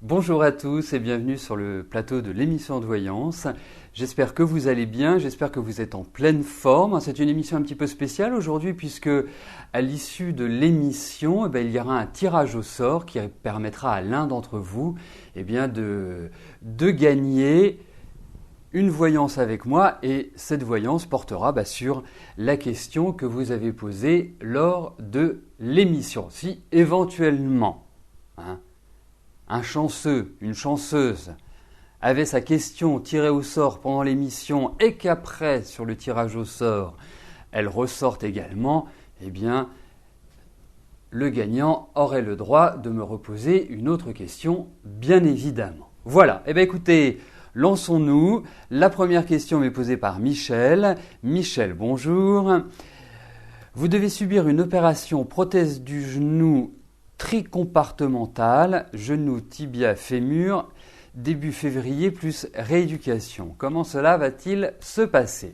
Bonjour à tous et bienvenue sur le plateau de l'émission de voyance. J'espère que vous allez bien, j'espère que vous êtes en pleine forme. C'est une émission un petit peu spéciale aujourd'hui puisque à l'issue de l'émission, il y aura un tirage au sort qui permettra à l'un d'entre vous de gagner une voyance avec moi et cette voyance portera sur la question que vous avez posée lors de l'émission. Si éventuellement un chanceux, une chanceuse avait sa question tirée au sort pendant l'émission et qu'après, sur le tirage au sort, elle ressorte également, le gagnant aurait le droit de me reposer une autre question, bien évidemment. Voilà, écoutez, lançons-nous. La première question m'est posée par Michel. Michel, bonjour. Vous devez subir une opération prothèse du genou tricompartementale, genou, tibia, fémur, début février plus rééducation. Comment cela va-t-il se passer ?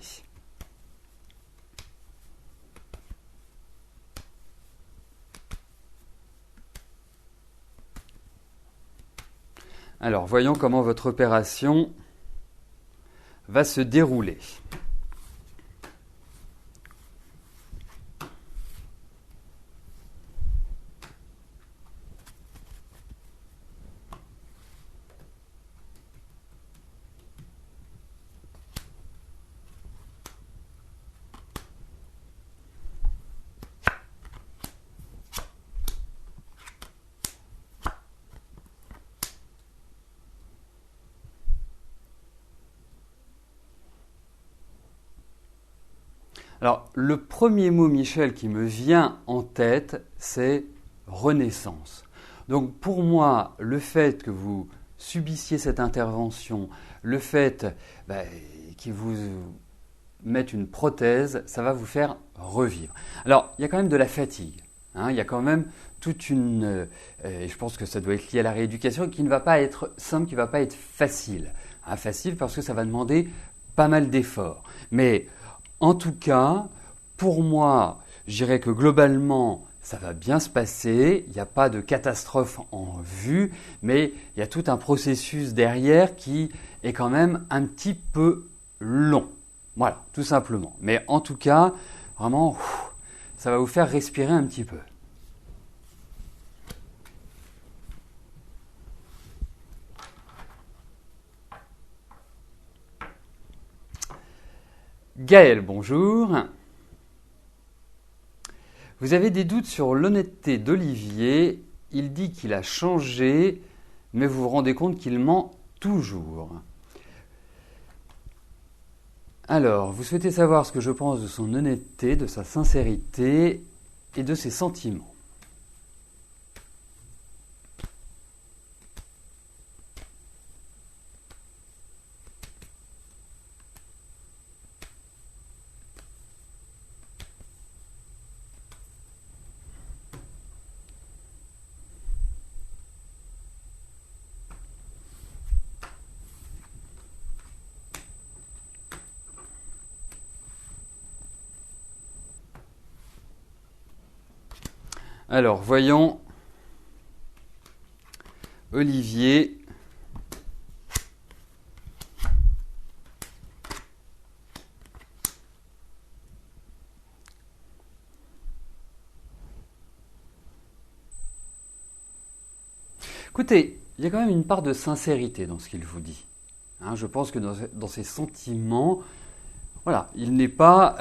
Alors, voyons comment votre opération va se dérouler. Alors, le premier mot, Michel, qui me vient en tête, c'est renaissance. Donc, pour moi, le fait que vous subissiez cette intervention, le fait qu'ils vous mettent une prothèse, ça va vous faire revivre. Alors, il y a quand même de la fatigue. Il y a quand même toute une... et je pense que ça doit être lié à la rééducation, qui ne va pas être simple, qui ne va pas être facile. Facile parce que ça va demander pas mal d'efforts. Mais... en tout cas, pour moi, je dirais que globalement, ça va bien se passer. Il n'y a pas de catastrophe en vue, mais il y a tout un processus derrière qui est quand même un petit peu long. Voilà, tout simplement. Mais en tout cas, vraiment, ça va vous faire respirer un petit peu. Gaël, bonjour. Vous avez des doutes sur l'honnêteté d'Olivier. Il dit qu'il a changé, mais vous vous rendez compte qu'il ment toujours. Alors, vous souhaitez savoir ce que je pense de son honnêteté, de sa sincérité et de ses sentiments. Alors, voyons Olivier. Écoutez, il y a quand même une part de sincérité dans ce qu'il vous dit. Je pense que dans ses sentiments, voilà, il n'est pas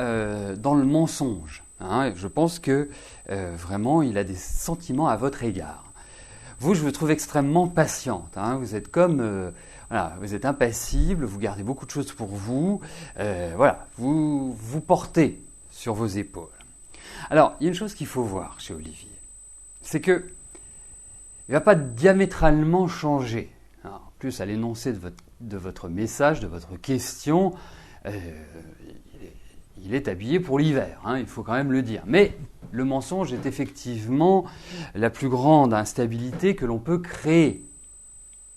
dans le mensonge. Je pense que vraiment, il a des sentiments à votre égard. Vous, je vous trouve extrêmement patiente. Vous êtes comme, vous êtes impassible, vous gardez beaucoup de choses pour vous. Vous vous portez sur vos épaules. Alors, il y a une chose qu'il faut voir chez Olivier, c'est que il ne va pas diamétralement changer. En plus, à l'énoncé de votre message, de votre question, il est habillé pour l'hiver, il faut quand même le dire. Mais le mensonge est effectivement la plus grande instabilité que l'on peut créer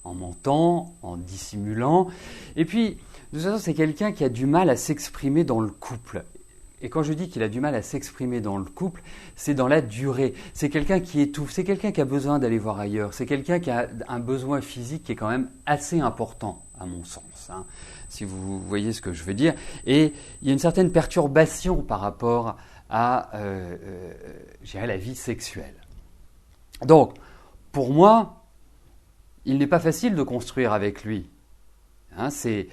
en mentant, en dissimulant. Et puis, de toute façon, c'est quelqu'un qui a du mal à s'exprimer dans le couple. et quand je dis qu'il a du mal à s'exprimer dans le couple, c'est dans la durée. C'est quelqu'un qui étouffe, c'est quelqu'un qui a besoin d'aller voir ailleurs, c'est quelqu'un qui a un besoin physique qui est quand même assez important, à mon sens, hein, si vous voyez ce que je veux dire. Et il y a une certaine perturbation par rapport à je dirais, la vie sexuelle. Donc, pour moi, il n'est pas facile de construire avec lui. Hein, c'est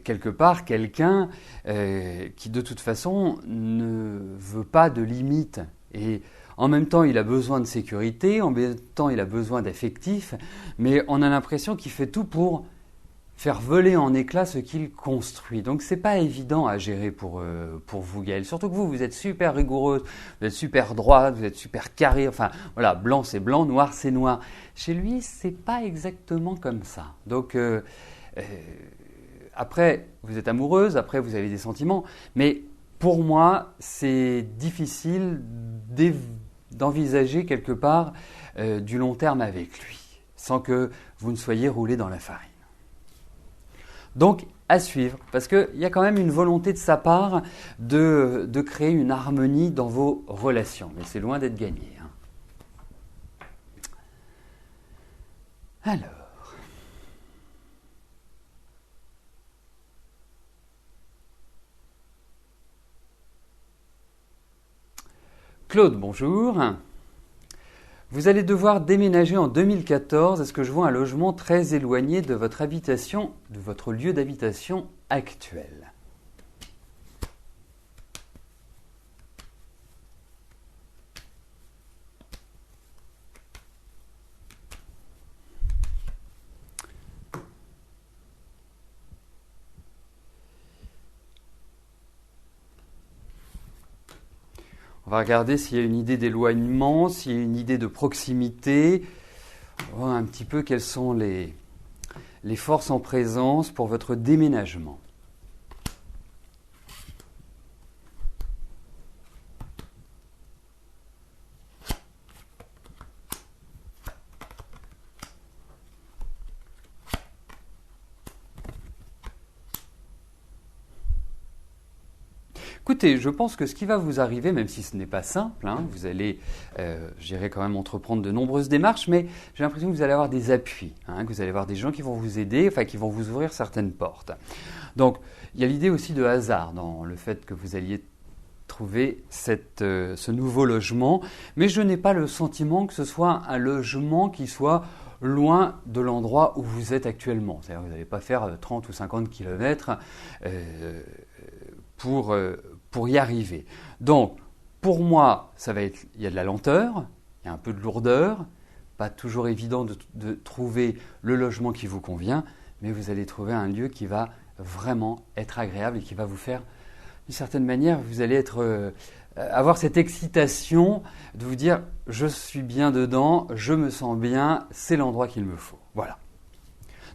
quelque part quelqu'un qui de toute façon ne veut pas de limites. Et en même temps, il a besoin de sécurité, en même temps, il a besoin d'affectif, mais on a l'impression qu'il fait tout pour faire voler en éclats ce qu'il construit. Donc c'est pas évident à gérer pour vous, Gaël. Surtout que vous êtes super rigoureuse, vous êtes super droite, vous êtes super carré. Enfin voilà, blanc c'est blanc, noir c'est noir. Chez lui, c'est pas exactement comme ça. Donc après, vous êtes amoureuse, après vous avez des sentiments, mais pour moi, c'est difficile d'envisager quelque part du long terme avec lui, sans que vous ne soyez roulé dans la farine. Donc, à suivre, parce qu'il y a quand même une volonté de sa part de créer une harmonie dans vos relations, mais c'est loin d'être gagné. Hein. Alors, Claude, bonjour. Vous allez devoir déménager en 2014. Est-ce que je vois un logement très éloigné de votre habitation, de votre lieu d'habitation actuel ? On va regarder s'il y a une idée d'éloignement, s'il y a une idée de proximité. On va voir un petit peu quelles sont les forces en présence pour votre déménagement. Écoutez, je pense que ce qui va vous arriver, même si ce n'est pas simple, hein, vous allez, je dirais quand même entreprendre de nombreuses démarches, mais j'ai l'impression que vous allez avoir des appuis, hein, que vous allez avoir des gens qui vont vous aider, enfin qui vont vous ouvrir certaines portes. Donc, il y a l'idée aussi de hasard dans le fait que vous alliez trouver ce nouveau logement, mais je n'ai pas le sentiment que ce soit un logement qui soit loin de l'endroit où vous êtes actuellement. C'est-à-dire que vous n'allez pas faire 30 ou 50 kilomètres pour y arriver. Donc, pour moi, il y a de la lenteur, il y a un peu de lourdeur, pas toujours évident de trouver le logement qui vous convient, mais vous allez trouver un lieu qui va vraiment être agréable et qui va vous faire, d'une certaine manière, vous allez avoir cette excitation de vous dire « je suis bien dedans, je me sens bien, c'est l'endroit qu'il me faut ». Voilà.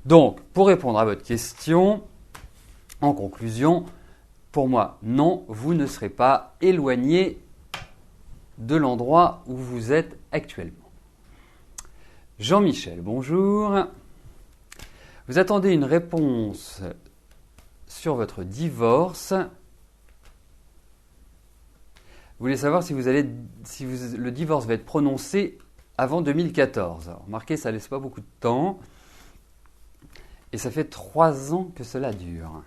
Donc, pour répondre à votre question, en conclusion, pour moi, non, vous ne serez pas éloigné de l'endroit où vous êtes actuellement. Jean-Michel, bonjour. Vous attendez une réponse sur votre divorce. Vous voulez savoir si le divorce va être prononcé avant 2014. Alors, remarquez, ça ne laisse pas beaucoup de temps. Et ça fait 3 ans que cela dure.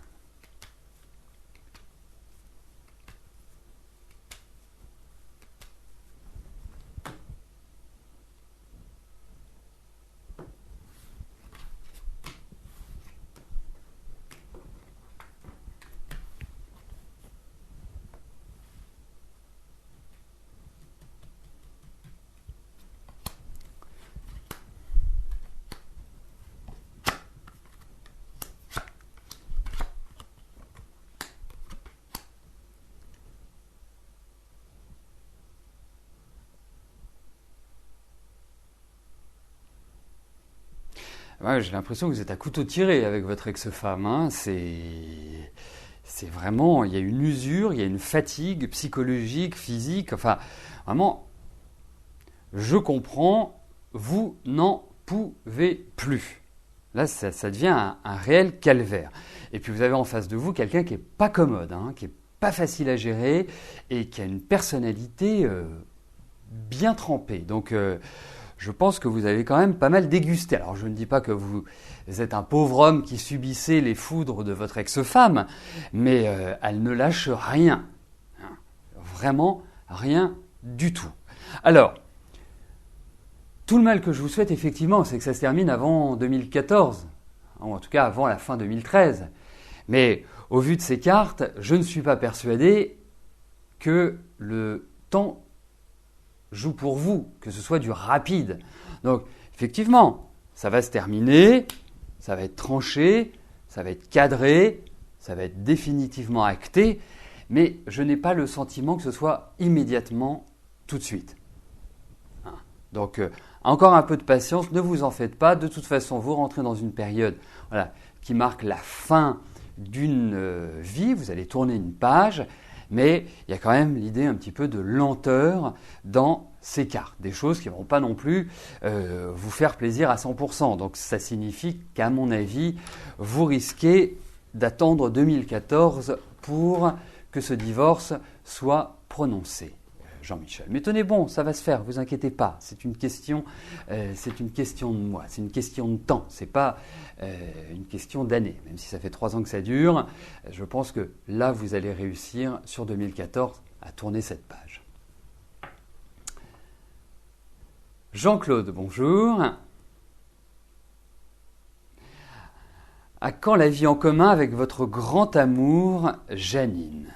Ouais, j'ai l'impression que vous êtes à couteau tiré avec votre ex-femme. Hein. C'est vraiment, il y a une usure, il y a une fatigue psychologique, physique. Enfin, vraiment, je comprends, vous n'en pouvez plus. Là, ça devient un réel calvaire. Et puis vous avez en face de vous quelqu'un qui n'est pas commode, hein, qui n'est pas facile à gérer et qui a une personnalité bien trempée. Donc, je pense que vous avez quand même pas mal dégusté. Alors, je ne dis pas que vous êtes un pauvre homme qui subissait les foudres de votre ex-femme, mais elle ne lâche rien. Vraiment rien du tout. Alors, tout le mal que je vous souhaite, effectivement, c'est que ça se termine avant 2014, ou en tout cas avant la fin 2013. Mais au vu de ces cartes, je ne suis pas persuadé que le temps joue pour vous, que ce soit du rapide. Donc, effectivement, ça va se terminer, ça va être tranché, ça va être cadré, ça va être définitivement acté, mais je n'ai pas le sentiment que ce soit immédiatement tout de suite. Donc, encore un peu de patience, ne vous en faites pas. De toute façon, vous rentrez dans une période qui marque la fin d'une vie, vous allez tourner une page, mais il y a quand même l'idée un petit peu de lenteur dans ces cartes, des choses qui ne vont pas non plus vous faire plaisir à 100%. Donc ça signifie qu'à mon avis, vous risquez d'attendre 2014 pour que ce divorce soit prononcé. Jean-Michel. Mais tenez bon, ça va se faire, vous inquiétez pas. C'est une question de mois, c'est une question de temps, c'est pas une question d'années. Même si ça fait 3 ans que ça dure, je pense que là, vous allez réussir sur 2014 à tourner cette page. Jean-Claude, bonjour. À quand la vie en commun avec votre grand amour, Janine ?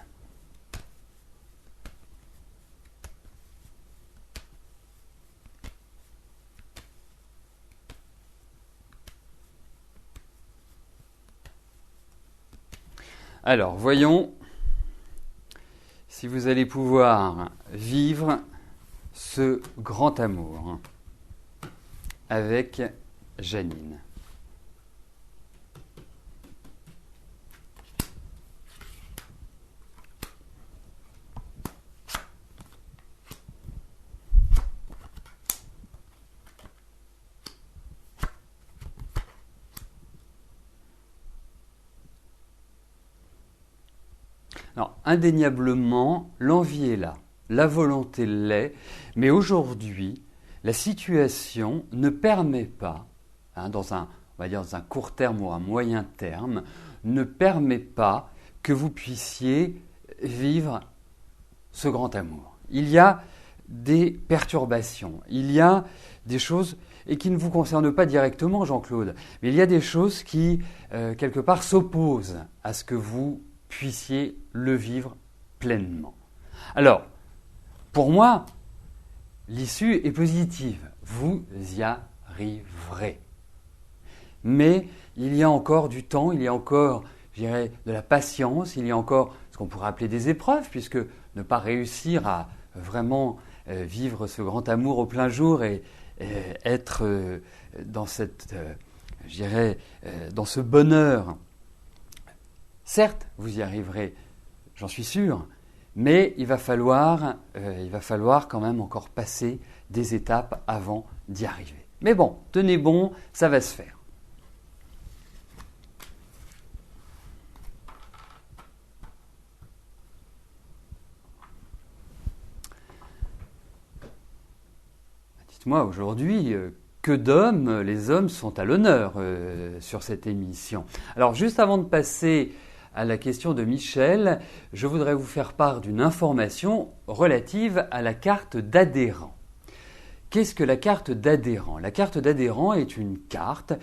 Alors, voyons si vous allez pouvoir vivre ce grand amour avec Janine. Alors, indéniablement, l'envie est là, la volonté l'est, mais aujourd'hui, la situation ne permet pas, dans un court terme ou un moyen terme, ne permet pas que vous puissiez vivre ce grand amour. Il y a des perturbations, il y a des choses, et qui ne vous concernent pas directement, Jean-Claude, mais il y a des choses qui, quelque part, s'opposent à ce que vous puissiez le vivre pleinement. Alors, pour moi, l'issue est positive. Vous y arriverez. Mais il y a encore du temps, il y a encore, je dirais, de la patience, il y a encore ce qu'on pourrait appeler des épreuves, puisque ne pas réussir à vraiment vivre ce grand amour au plein jour et être dans cette, dans ce bonheur. Certes, vous y arriverez, j'en suis sûr, mais il va falloir quand même encore passer des étapes avant d'y arriver. Mais bon, tenez bon, ça va se faire. Dites-moi aujourd'hui, que d'hommes, les hommes sont à l'honneur sur cette émission. Alors juste avant de passer à la question de Michel, je voudrais vous faire part d'une information relative à la carte d'adhérent. Qu'est-ce que la carte d'adhérent ? La carte d'adhérent est une carte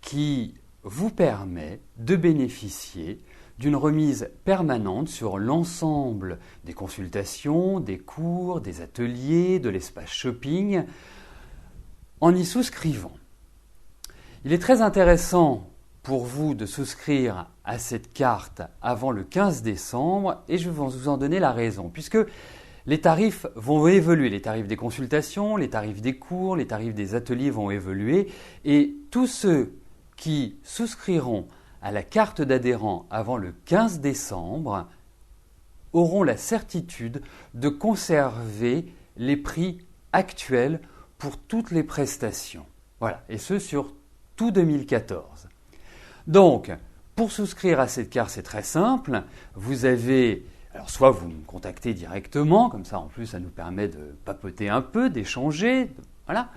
qui vous permet de bénéficier d'une remise permanente sur l'ensemble des consultations, des cours, des ateliers, de l'espace shopping, en y souscrivant. Il est très intéressant pour vous de souscrire à cette carte avant le 15 décembre et je vais vous en donner la raison, puisque les tarifs vont évoluer, les tarifs des consultations, les tarifs des cours, les tarifs des ateliers vont évoluer et tous ceux qui souscriront à la carte d'adhérent avant le 15 décembre auront la certitude de conserver les prix actuels pour toutes les prestations. Voilà, et ce sur tout 2014. Donc, pour souscrire à cette carte, c'est très simple. Vous avez Alors soit vous me contactez directement, comme ça en plus ça nous permet de papoter un peu, d'échanger, voilà.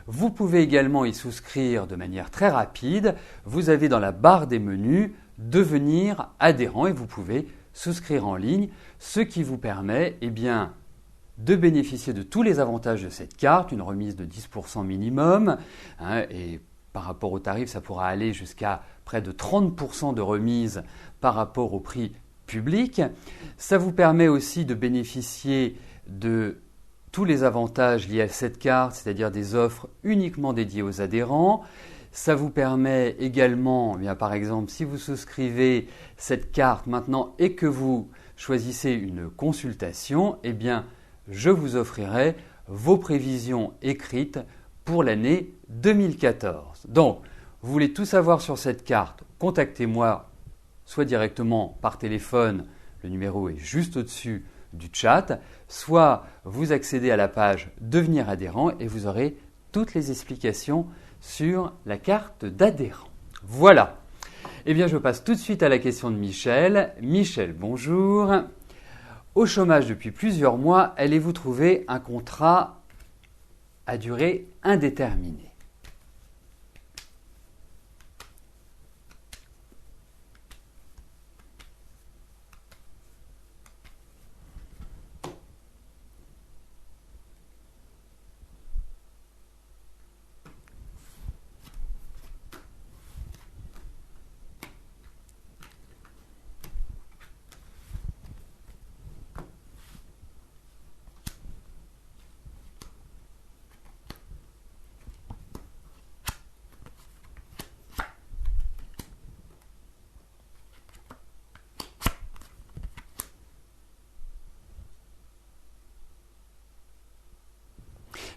Vous pouvez également y souscrire de manière très rapide. Vous avez dans la barre des menus devenir adhérent et vous pouvez souscrire en ligne, ce qui vous permet de bénéficier de tous les avantages de cette carte, une remise de 10% minimum, et par rapport au tarif, ça pourra aller jusqu'à près de 30% de remise par rapport au prix public. Ça vous permet aussi de bénéficier de tous les avantages liés à cette carte, c'est-à-dire des offres uniquement dédiées aux adhérents. Ça vous permet également, par exemple, si vous souscrivez cette carte maintenant et que vous choisissez une consultation, je vous offrirai vos prévisions écrites pour l'année 2014. Donc, vous voulez tout savoir sur cette carte, contactez-moi soit directement par téléphone, le numéro est juste au-dessus du chat, soit vous accédez à la page Devenir adhérent et vous aurez toutes les explications sur la carte d'adhérent. Voilà. Je passe tout de suite à la question de Michel. Michel, bonjour. Au chômage depuis plusieurs mois, allez-vous trouver un contrat à durée indéterminée ?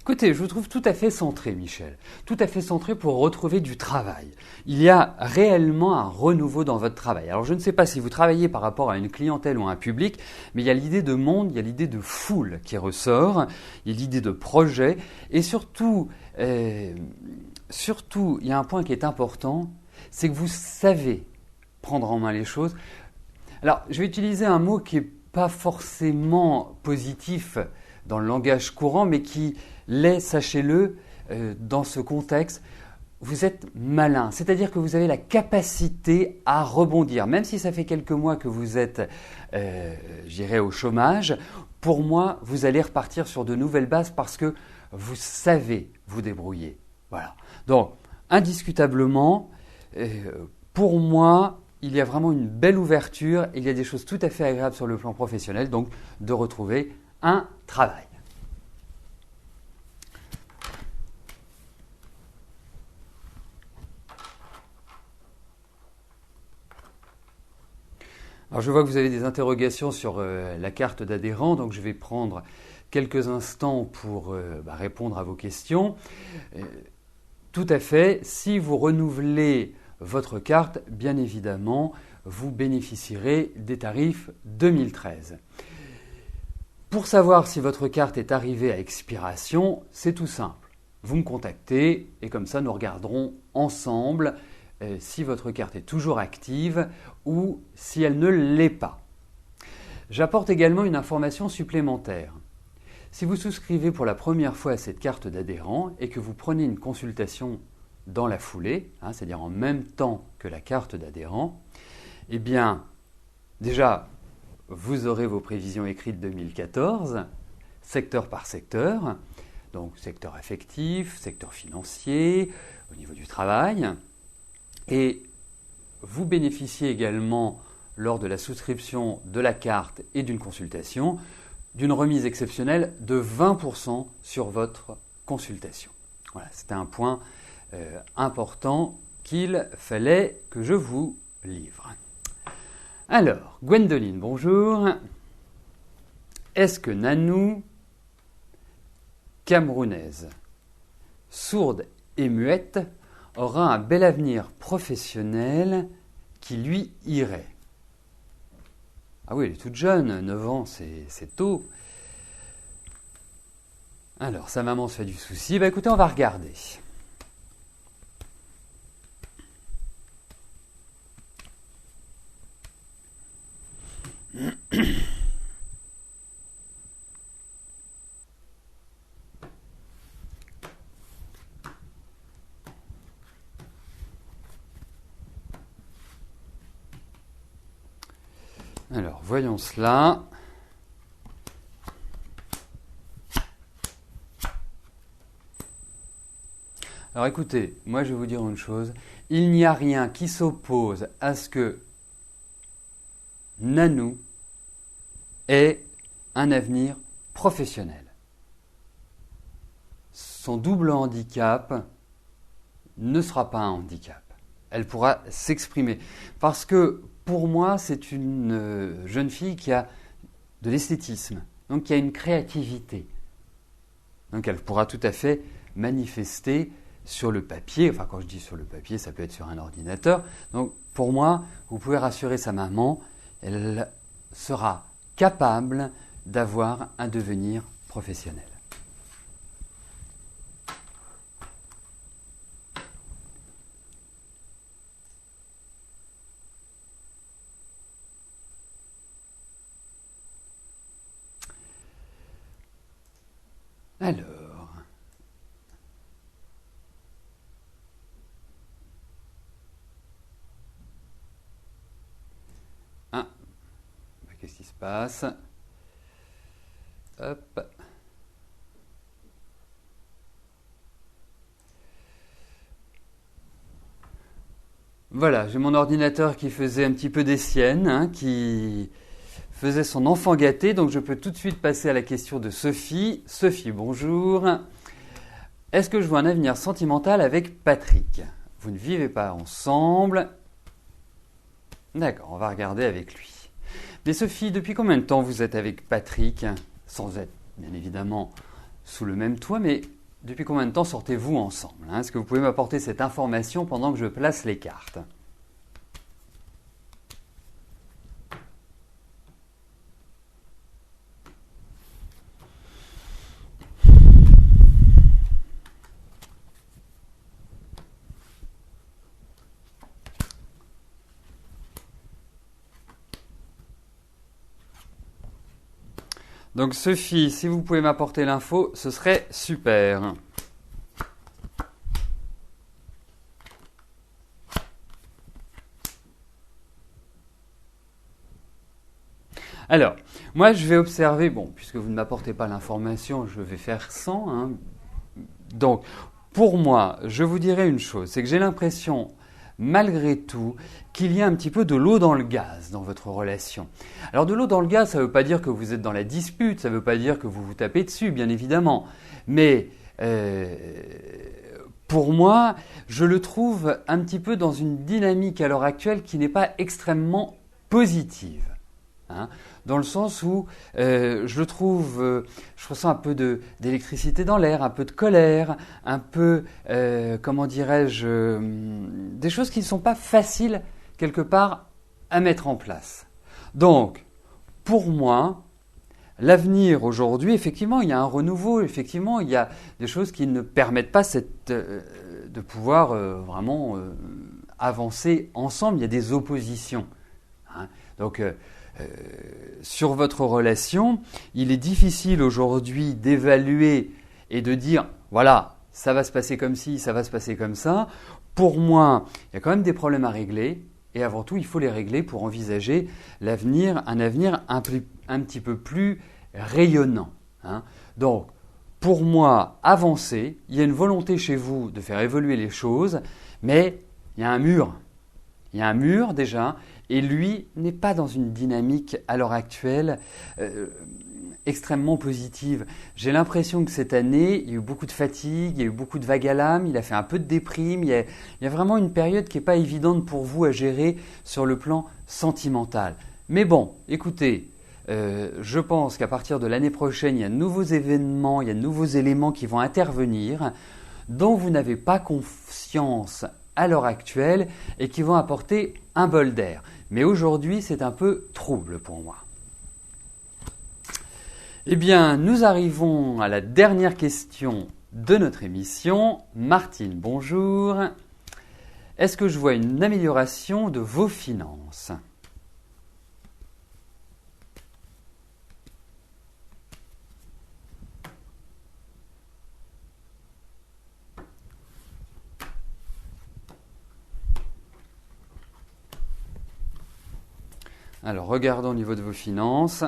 Écoutez, je vous trouve tout à fait centré, Michel. Tout à fait centré pour retrouver du travail. Il y a réellement un renouveau dans votre travail. Alors, je ne sais pas si vous travaillez par rapport à une clientèle ou à un public, mais il y a l'idée de monde, il y a l'idée de foule qui ressort, il y a l'idée de projet. Et surtout, il y a un point qui est important, c'est que vous savez prendre en main les choses. Alors, je vais utiliser un mot qui n'est pas forcément positif dans le langage courant, mais qui l'est, sachez-le, dans ce contexte. Vous êtes malin, c'est-à-dire que vous avez la capacité à rebondir. Même si ça fait quelques mois que vous êtes, au chômage, pour moi, vous allez repartir sur de nouvelles bases parce que vous savez vous débrouiller. Voilà. Donc, indiscutablement, pour moi, il y a vraiment une belle ouverture. Il y a des choses tout à fait agréables sur le plan professionnel, donc de retrouver un travail. Alors je vois que vous avez des interrogations sur la carte d'adhérent, donc je vais prendre quelques instants pour répondre à vos questions. Tout à fait, si vous renouvelez votre carte, bien évidemment, vous bénéficierez des tarifs 2013. Pour savoir si votre carte est arrivée à expiration, c'est tout simple. Vous me contactez et comme ça nous regarderons ensemble si votre carte est toujours active ou si elle ne l'est pas. J'apporte également une information supplémentaire. Si vous souscrivez pour la première fois à cette carte d'adhérent et que vous prenez une consultation dans la foulée, c'est-à-dire en même temps que la carte d'adhérent, déjà, vous aurez vos prévisions écrites 2014, secteur par secteur, donc secteur affectif, secteur financier, au niveau du travail. Et vous bénéficiez également, lors de la souscription de la carte et d'une consultation, d'une remise exceptionnelle de 20% sur votre consultation. Voilà, c'était un point important qu'il fallait que je vous livre. Alors, Gwendoline, bonjour. Est-ce que Nanou, camerounaise, sourde et muette, aura un bel avenir professionnel qui lui irait? Ah oui, elle est toute jeune, 9 ans, c'est tôt. Alors, sa maman se fait du souci. Écoutez, on va regarder. Alors, voyons cela. Alors écoutez, moi je vais vous dire une chose. Il n'y a rien qui s'oppose à ce que Nanou ait un avenir professionnel. Son double handicap ne sera pas un handicap. Elle pourra s'exprimer. Parce que pour moi, c'est une jeune fille qui a de l'esthétisme, donc qui a une créativité. Donc elle pourra tout à fait manifester sur le papier, enfin quand je dis sur le papier, ça peut être sur un ordinateur. Donc pour moi, vous pouvez rassurer sa maman, elle sera capable d'avoir un devenir professionnel. Alors, qu'est-ce qui se passe? Hop. Voilà, j'ai mon ordinateur qui faisait un petit peu des siennes, hein, qui faisait son enfant gâté, donc je peux tout de suite passer à la question de Sophie. Sophie, bonjour. Est-ce que je vois un avenir sentimental avec Patrick? Vous ne vivez pas ensemble. D'accord, on va regarder avec lui. Mais Sophie, depuis combien de temps vous êtes avec Patrick? Sans être, bien évidemment, sous le même toit, mais depuis combien de temps sortez-vous ensemble, hein? Est-ce que vous pouvez m'apporter cette information pendant que je place les cartes? Donc Sophie, si vous pouvez m'apporter l'info, ce serait super. Alors, moi je vais observer, bon, puisque vous ne m'apportez pas l'information, je vais faire sans, hein. Donc, pour moi, je vous dirais une chose, c'est que j'ai l'impression, malgré tout, qu'il y a un petit peu de l'eau dans le gaz dans votre relation. Alors de l'eau dans le gaz, ça ne veut pas dire que vous êtes dans la dispute, ça ne veut pas dire que vous vous tapez dessus, bien évidemment. Mais pour moi, je le trouve un petit peu dans une dynamique à l'heure actuelle qui n'est pas extrêmement positive. Hein, dans le sens où je le trouve, je ressens un peu d'électricité dans l'air, un peu de colère, un peu, comment dirais-je, des choses qui ne sont pas faciles quelque part à mettre en place. Donc, pour moi, l'avenir aujourd'hui, effectivement, il y a un renouveau, effectivement, il y a des choses qui ne permettent pas de pouvoir vraiment avancer ensemble, il y a des oppositions. Hein, donc, sur votre relation, il est difficile aujourd'hui d'évaluer et de dire, voilà, ça va se passer comme ci, ça va se passer comme ça. Pour moi, il y a quand même des problèmes à régler et avant tout, il faut les régler pour envisager l'avenir, un avenir un petit peu plus rayonnant. Hein. Donc, pour moi, avancez, il y a une volonté chez vous de faire évoluer les choses, mais il y a un mur. Il y a un mur déjà, et lui n'est pas dans une dynamique à l'heure actuelle extrêmement positive. J'ai l'impression que cette année, il y a eu beaucoup de fatigue, il y a eu beaucoup de vagues à l'âme, il a fait un peu de déprime, il y a vraiment une période qui n'est pas évidente pour vous à gérer sur le plan sentimental. Mais bon, écoutez, je pense qu'à partir de l'année prochaine, il y a de nouveaux événements, il y a de nouveaux éléments qui vont intervenir, dont vous n'avez pas conscience à l'heure actuelle et qui vont apporter un bol d'air. Mais aujourd'hui, c'est un peu trouble pour moi. Eh bien, nous arrivons à la dernière question de notre émission. Martine, bonjour. Est-ce que je vois une amélioration de vos finances ? Alors, regardons au niveau de vos finances.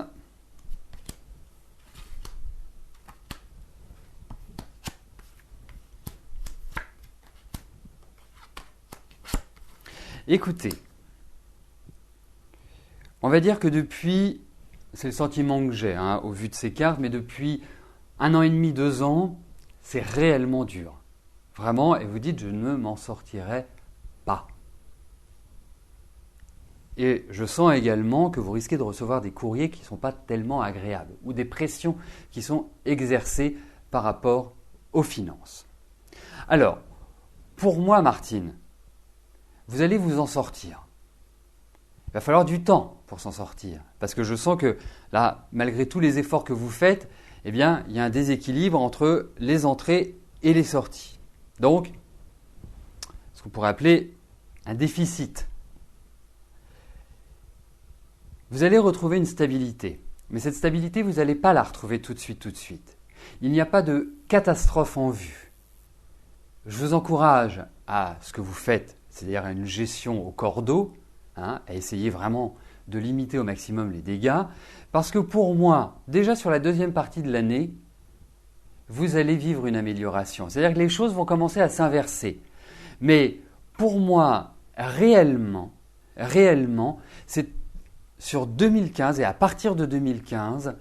Écoutez, on va dire que depuis, c'est le sentiment que j'ai au vu de ces cartes, mais depuis 1 an et demi, 2 ans, c'est réellement dur. Vraiment, et vous dites, je ne m'en sortirai pas. Et je sens également que vous risquez de recevoir des courriers qui ne sont pas tellement agréables ou des pressions qui sont exercées par rapport aux finances. Alors, pour moi, Martine, vous allez vous en sortir. Il va falloir du temps pour s'en sortir. Parce que je sens que là, malgré tous les efforts que vous faites, eh bien, il y a un déséquilibre entre les entrées et les sorties. Donc, ce qu'on pourrait appeler un déficit. Vous allez retrouver une stabilité. Mais cette stabilité, vous n'allez pas la retrouver tout de suite. Il n'y a pas de catastrophe en vue. Je vous encourage à ce que vous faites, c'est-à-dire à une gestion au cordeau, à essayer vraiment de limiter au maximum les dégâts, parce que pour moi, déjà sur la deuxième partie de l'année, vous allez vivre une amélioration. C'est-à-dire que les choses vont commencer à s'inverser. Mais pour moi, réellement, c'est sur 2015 et à partir de 2015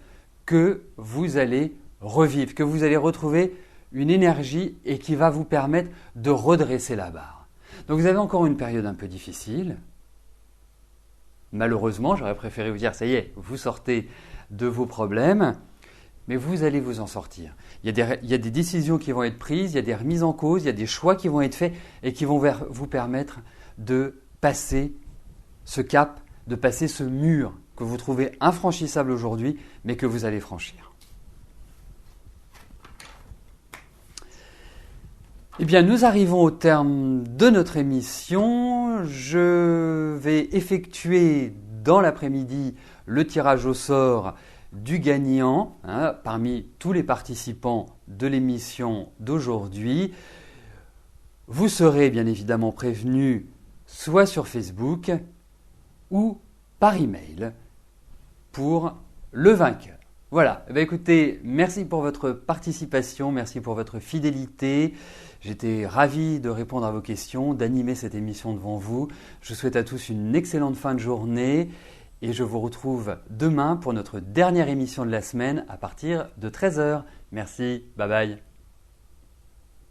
que vous allez revivre, que vous allez retrouver une énergie et qui va vous permettre de redresser la barre. Donc vous avez encore une période un peu difficile. Malheureusement, j'aurais préféré vous dire, ça y est, vous sortez de vos problèmes, mais vous allez vous en sortir. Il y a des décisions qui vont être prises, il y a des remises en cause, il y a des choix qui vont être faits et qui vont vous permettre de passer ce cap, de passer ce mur que vous trouvez infranchissable aujourd'hui, mais que vous allez franchir. Eh bien, nous arrivons au terme de notre émission. Je vais effectuer dans l'après-midi le tirage au sort du gagnant parmi tous les participants de l'émission d'aujourd'hui. Vous serez bien évidemment prévenus soit sur Facebook ou par email pour le vainqueur. Voilà, écoutez, merci pour votre participation, merci pour votre fidélité. J'étais ravi de répondre à vos questions, d'animer cette émission devant vous. Je vous souhaite à tous une excellente fin de journée et je vous retrouve demain pour notre dernière émission de la semaine à partir de 13h. Merci, bye bye.